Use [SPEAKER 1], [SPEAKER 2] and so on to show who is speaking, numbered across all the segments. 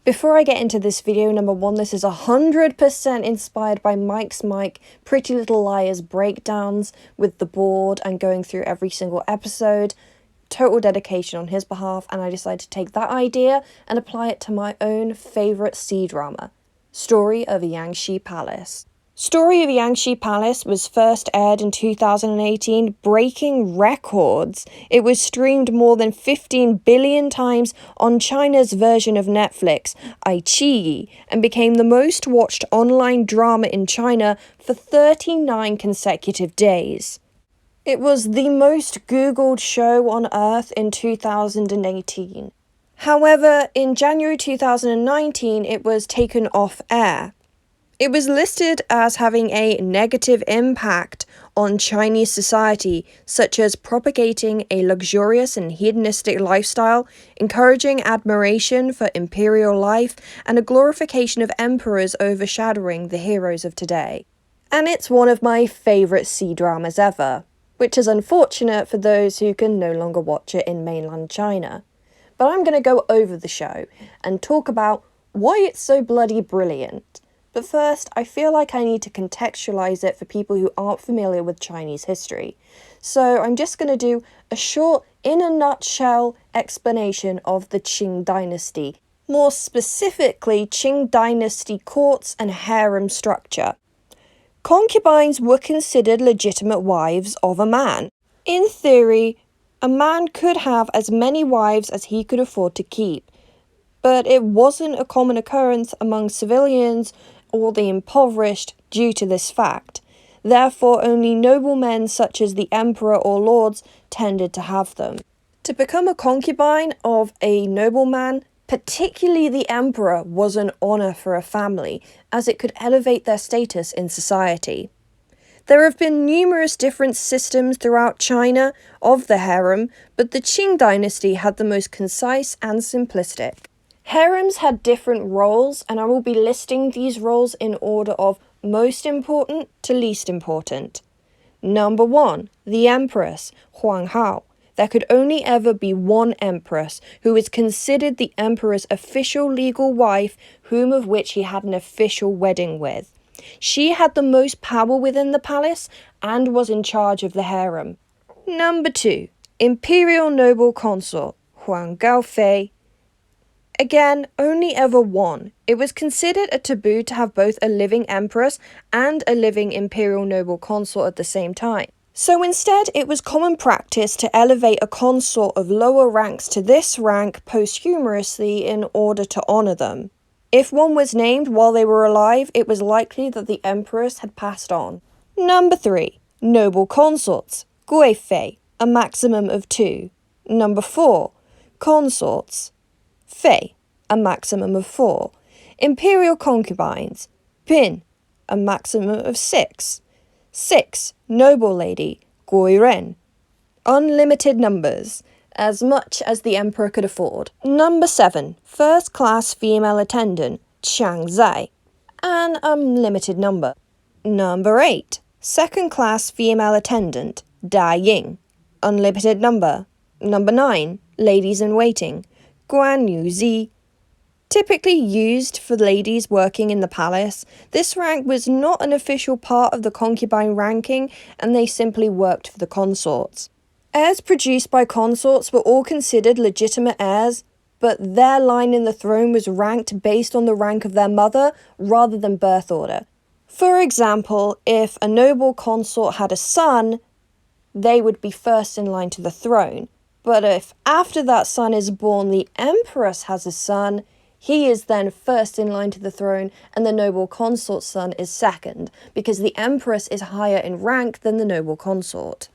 [SPEAKER 1] Before I get into this video, number one, this is 100% inspired by Mike's Pretty Little Liars breakdowns with the board and going through every single episode. Total dedication on his behalf, and I decided to take that idea and apply it to my own favourite C-drama, Story of Yanxi Palace. Story of Yanxi Palace was first aired in 2018, breaking records. It was streamed more than 15 billion times on China's version of Netflix, iQIYI, and became the most watched online drama in China for 39 consecutive days. It was the most Googled show on Earth in 2018. However, in January 2019, it was taken off air. It was listed as having a negative impact on Chinese society, such as propagating a luxurious and hedonistic lifestyle, encouraging admiration for imperial life, and a glorification of emperors overshadowing the heroes of today. And it's one of my favourite C-dramas ever, which is unfortunate for those who can no longer watch it in mainland China. But I'm going to go over the show and talk about why it's so bloody brilliant. But first, I feel like I need to contextualize it for people who aren't familiar with Chinese history. So I'm just going to do a short, in a nutshell, explanation of the Qing dynasty. More specifically, Qing dynasty courts and harem structure. Concubines were considered legitimate wives of a man. In theory, a man could have as many wives as he could afford to keep. But it wasn't a common occurrence among civilians or the impoverished due to this fact. Therefore, only noblemen such as the emperor or lords tended to have them. To become a concubine of a nobleman, particularly the emperor, was an honor for a family, as it could elevate their status in society. There have been numerous different systems throughout China of the harem, but the Qing dynasty had the most concise and simplistic. Harems had different roles, and I will be listing these roles in order of most important to least important. Number 1, the Empress, Huang Hao. There could only ever be one Empress, who is considered the Emperor's official legal wife, whom of which he had an official wedding with. She had the most power within the palace and was in charge of the harem. Number 2, Imperial Noble Consort, Huang Gaofei. Again, only ever one. It was considered a taboo to have both a living empress and a living imperial noble consort at the same time. So instead, it was common practice to elevate a consort of lower ranks to this rank posthumously in order to honour them. If one was named while they were alive, it was likely that the empress had passed on. Number 3, noble consorts, Guifei, a maximum of 2. Number 4, consorts, Fei, a maximum of 4. Imperial concubines, Pin, a maximum of 6. 6. Noble lady, Guiren, unlimited numbers, as much as the emperor could afford. Number 7. First class female attendant, Qiang Zai, an unlimited number. Number 8. Second class female attendant, Da Ying, unlimited number. Number 9. Ladies in waiting, Guan Yu Zi. Typically used for ladies working in the palace, this rank was not an official part of the concubine ranking, and they simply worked for the consorts. Heirs produced by consorts were all considered legitimate heirs, but their line in the throne was ranked based on the rank of their mother rather than birth order. For example, if a noble consort had a son, they would be first in line to the throne. But if after that son is born the empress has a son, he is then first in line to the throne, and the noble consort's son is second, because the empress is higher in rank than the noble consort.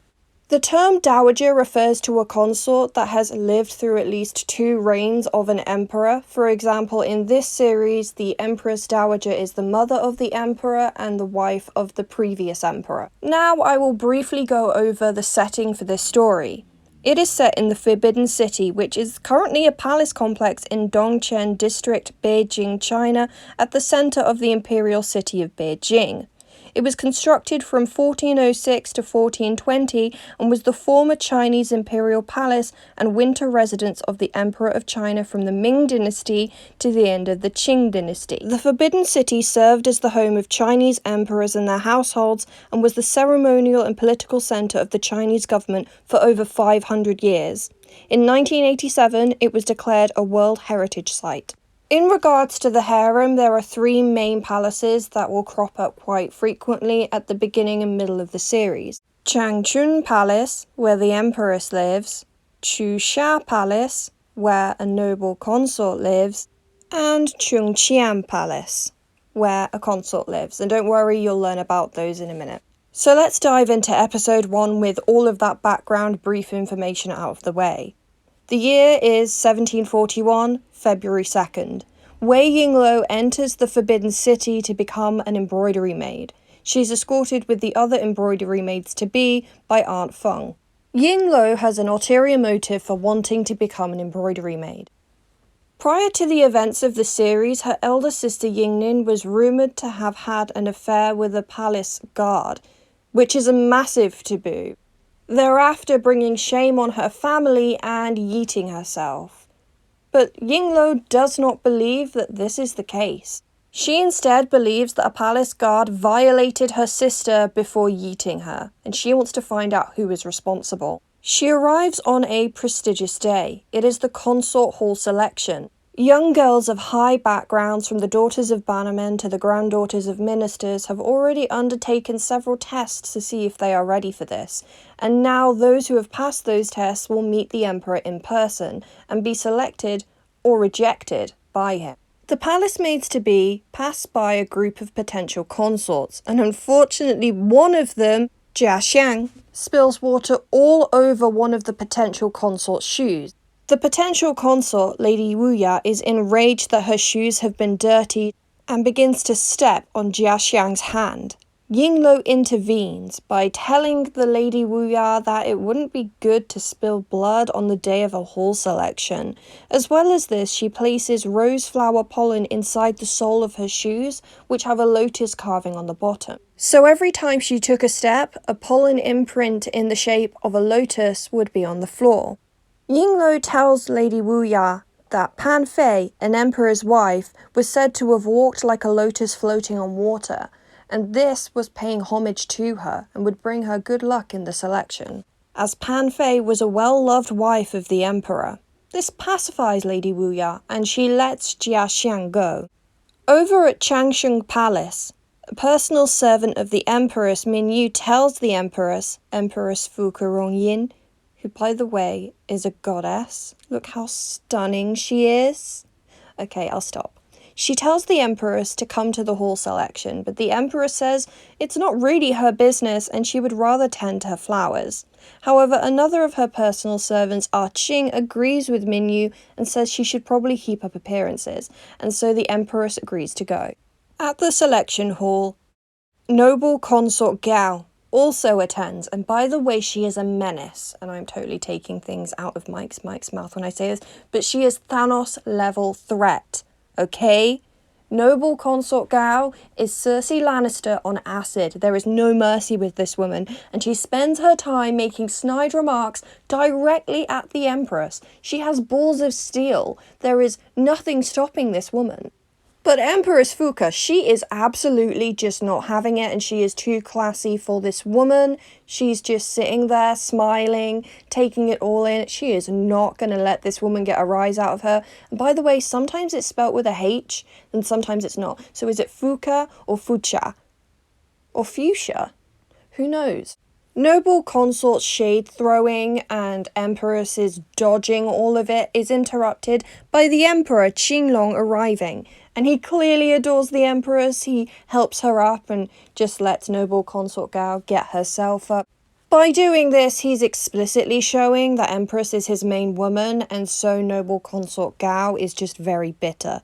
[SPEAKER 1] The term dowager refers to a consort that has lived through at least 2 reigns of an emperor. For example, in this series, the Empress Dowager is the mother of the emperor and the wife of the previous emperor. Now I will briefly go over the setting for this story. It is set in the Forbidden City, which is currently a palace complex in Dongquan District, Beijing, China, at the center of the imperial city of Beijing. It was constructed from 1406 to 1420 and was the former Chinese imperial palace and winter residence of the Emperor of China from the Ming dynasty to the end of the Qing dynasty. The Forbidden City served as the home of Chinese emperors and their households and was the ceremonial and political center of the Chinese government for over 500 years. In 1987, it was declared a World Heritage Site. In regards to the harem, there are three main palaces that will crop up quite frequently at the beginning and middle of the series. Changchun Palace, where the Empress lives, Chusha Palace, where a noble consort lives, and Chungqian Palace, where a consort lives. And don't worry, you'll learn about those in a minute. So let's dive into episode 1 with all of that background brief information out of the way. The year is 1741, February 2nd. Wei Yingluo enters the Forbidden City to become an embroidery maid. She's escorted with the other embroidery maids-to-be by Aunt Feng. Yingluo has an ulterior motive for wanting to become an embroidery maid. Prior to the events of the series, her elder sister Yingnin was rumoured to have had an affair with a palace guard, which is a massive taboo, thereafter bringing shame on her family and yeeting herself. But Yingluo does not believe that this is the case. She instead believes that a palace guard violated her sister before yeeting her, and she wants to find out who is responsible. She arrives on a prestigious day. It is the consort hall selection. Young girls of high backgrounds, from the daughters of bannermen to the granddaughters of ministers, have already undertaken several tests to see if they are ready for this, and now those who have passed those tests will meet the emperor in person and be selected or rejected by him. The palace maids-to-be pass by a group of potential consorts, and unfortunately one of them, Jia Xiang, spills water all over one of the potential consort's shoes. The potential consort, Lady Wuya, is enraged that her shoes have been dirtied and begins to step on Jia Xiang's hand. Yingluo intervenes by telling the Lady Wuya that it wouldn't be good to spill blood on the day of a hall selection. As well as this, she places rose flower pollen inside the sole of her shoes, which have a lotus carving on the bottom. So every time she took a step, a pollen imprint in the shape of a lotus would be on the floor. Yingluo tells Lady Wuya that Pan Fei, an emperor's wife, was said to have walked like a lotus floating on water, and this was paying homage to her and would bring her good luck in the selection, as Pan Fei was a well-loved wife of the emperor. This pacifies Lady Wuya, and she lets Jia Xiang go. Over at Changsheng Palace, a personal servant of the Empress Minyu tells the Empress Fu Kerongying, who, by the way, is a goddess. Look how stunning she is. Okay, I'll stop. She tells the Empress to come to the hall selection, but the Empress says it's not really her business and she would rather tend to her flowers. However, another of her personal servants, Ah Qing, agrees with Minyu and says she should probably keep up appearances, and so the Empress agrees to go. At the selection hall, noble consort Gao also attends, and by the way, she is a menace, and I'm totally taking things out of Mike's mouth when I say this, but she is Thanos level threat, okay? Noble consort Gao is Cersei Lannister on acid. There is no mercy with this woman, and she spends her time making snide remarks directly at the Empress. She has balls of steel. There is nothing stopping this woman. But Empress Fuka, she is absolutely just not having it, and she is too classy for this woman. She's just sitting there, smiling, taking it all in. She is not going to let this woman get a rise out of her. And by the way, sometimes it's spelt with a H, and sometimes it's not. So is it Fuka or Fucha? Or Fuchsia? Who knows? Noble consort's shade throwing and Empress's dodging all of it is interrupted by the Emperor Qinglong arriving, and he clearly adores the Empress. He helps her up and just lets Noble Consort Gao get herself up. By doing this, he's explicitly showing that Empress is his main woman, and so Noble Consort Gao is just very bitter.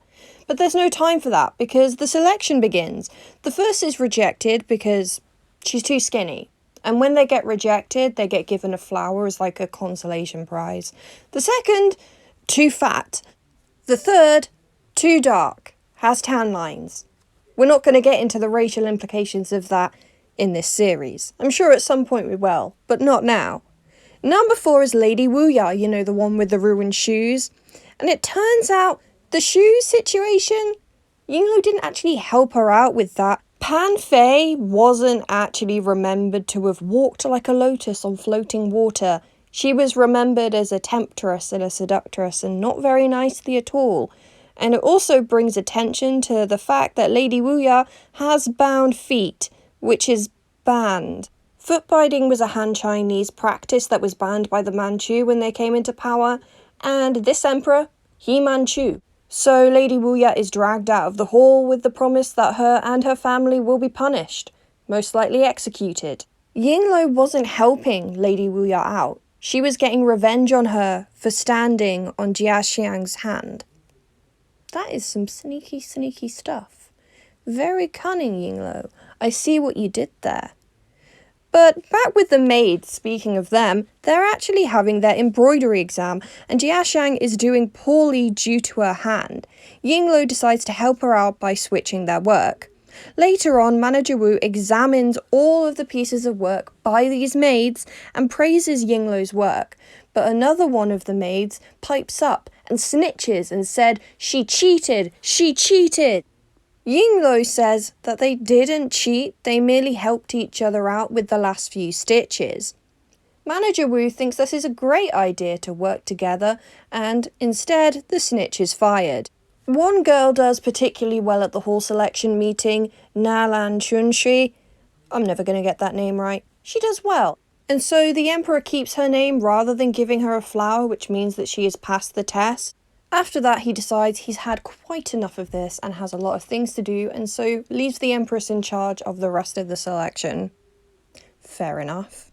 [SPEAKER 1] But there's no time for that, because the selection begins. The first is rejected because she's too skinny. And when they get rejected, they get given a flower as like a consolation prize. The second, too fat. The third, too dark, has tan lines. we're not going to get into the racial implications of that in this series. I'm sure at some point we will, but not now. Number 4 is Lady Wuya, you know, the one with the ruined shoes. And it turns out the shoes situation, Yinglu didn't actually help her out with that. Pan Fei wasn't actually remembered to have walked like a lotus on floating water. She was remembered as a temptress and a seductress, and not very nicely at all. And it also brings attention to the fact that Lady Wuya has bound feet, which is banned. Foot binding was a Han Chinese practice that was banned by the Manchu when they came into power, and this emperor, he Manchu. So Lady Wuya is dragged out of the hall with the promise that her and her family will be punished, most likely executed. Yinglu wasn't helping Lady Wuya out. She was getting revenge on her for standing on Jia Xiang's hand. That is some sneaky, sneaky stuff. Very cunning, Yinglu. I see what you did there. But back with the maids, speaking of them, they're actually having their embroidery exam, and Jia Xiang is doing poorly due to her hand. Yinglu decides to help her out by switching their work. Later on, Manager Wu examines all of the pieces of work by these maids and praises Yinglu's work. But another one of the maids pipes up and snitches and said, "She cheated! She cheated!" Yinglu says that they didn't cheat, they merely helped each other out with the last few stitches. Manager Wu thinks this is a great idea to work together, and instead the snitch is fired. One girl does particularly well at the hall selection meeting, Nalan Chunshi. I'm never going to get that name right. She does well. And so the Emperor keeps her name rather than giving her a flower, which means that she has passed the test. After that, he decides he's had quite enough of this and has a lot of things to do, and so leaves the Empress in charge of the rest of the selection. Fair enough.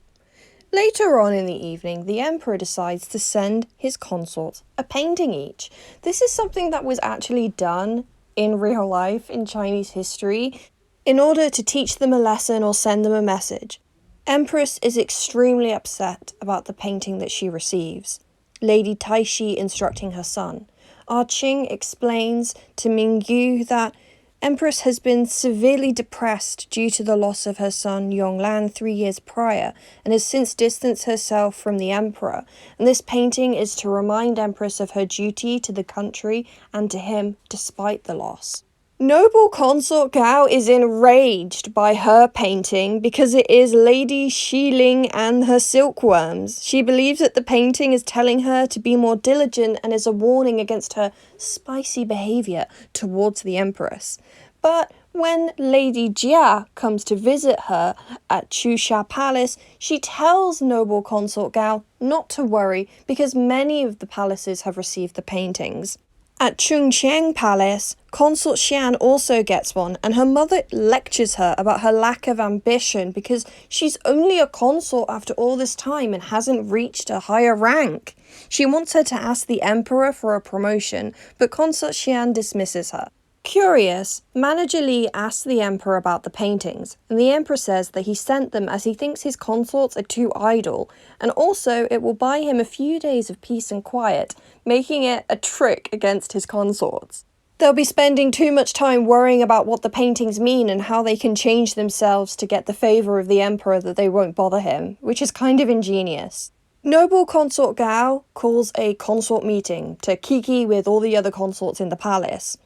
[SPEAKER 1] Later on in the evening, the Emperor decides to send his consorts a painting each. This is something that was actually done in real life in Chinese history in order to teach them a lesson or send them a message. Empress is extremely upset about the painting that she receives. Lady Taishi instructing her son. Ah Qing explains to Mingyu that Empress has been severely depressed due to the loss of her son Yonglan 3 years prior, and has since distanced herself from the Emperor, and this painting is to remind Empress of her duty to the country and to him despite the loss. Noble Consort Gao is enraged by her painting because it is Lady Xiling and her silkworms. She believes that the painting is telling her to be more diligent and is a warning against her spicy behaviour towards the Empress. But when Lady Jia comes to visit her at Chusha Palace, she tells Noble Consort Gao not to worry because many of the palaces have received the paintings. At Chungqiang Palace, Consort Xian also gets one, and her mother lectures her about her lack of ambition because she's only a consort after all this time and hasn't reached a higher rank. She wants her to ask the Emperor for a promotion, but Consort Xian dismisses her. Curious, Manager Li asks the Emperor about the paintings, and the Emperor says that he sent them as he thinks his consorts are too idle, and also it will buy him a few days of peace and quiet, making it a trick against his consorts. They'll be spending too much time worrying about what the paintings mean and how they can change themselves to get the favour of the Emperor that they won't bother him, which is kind of ingenious. Noble Consort Gao calls a consort meeting to kiki with all the other consorts in the palace.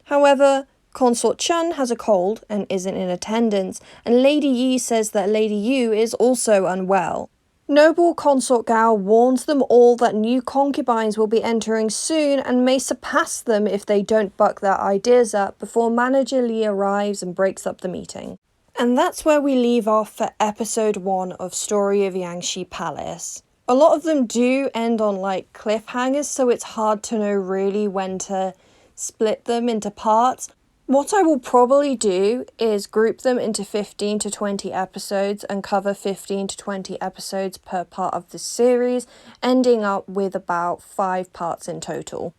[SPEAKER 1] However, Consort Chun has a cold and isn't in attendance, and Lady Yi says that Lady Yu is also unwell. Noble Consort Gao warns them all that new concubines will be entering soon and may surpass them if they don't buck their ideas up before Manager Li arrives and breaks up the meeting. And that's where we leave off for episode 1 of Story of Yanxi Palace. A lot of them do end on like cliffhangers, so it's hard to know really when to split them into parts. What I will probably do is group them into 15 to 20 episodes and cover 15 to 20 episodes per part of the series, ending up with about 5 parts in total.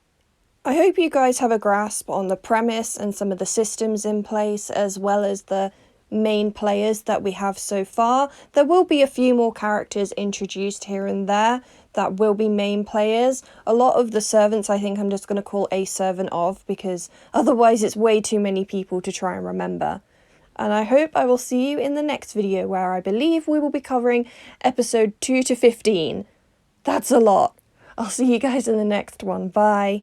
[SPEAKER 1] I hope you guys have a grasp on the premise and some of the systems in place, as well as the main players that we have so far. There will be a few more characters introduced here and there, that will be main players. A lot of the servants I think I'm just going to call a servant of, because otherwise it's way too many people to try and remember. And I hope I will see you in the next video, where I believe we will be covering episode 2 to 15. That's a lot. I'll see you guys in the next one. Bye.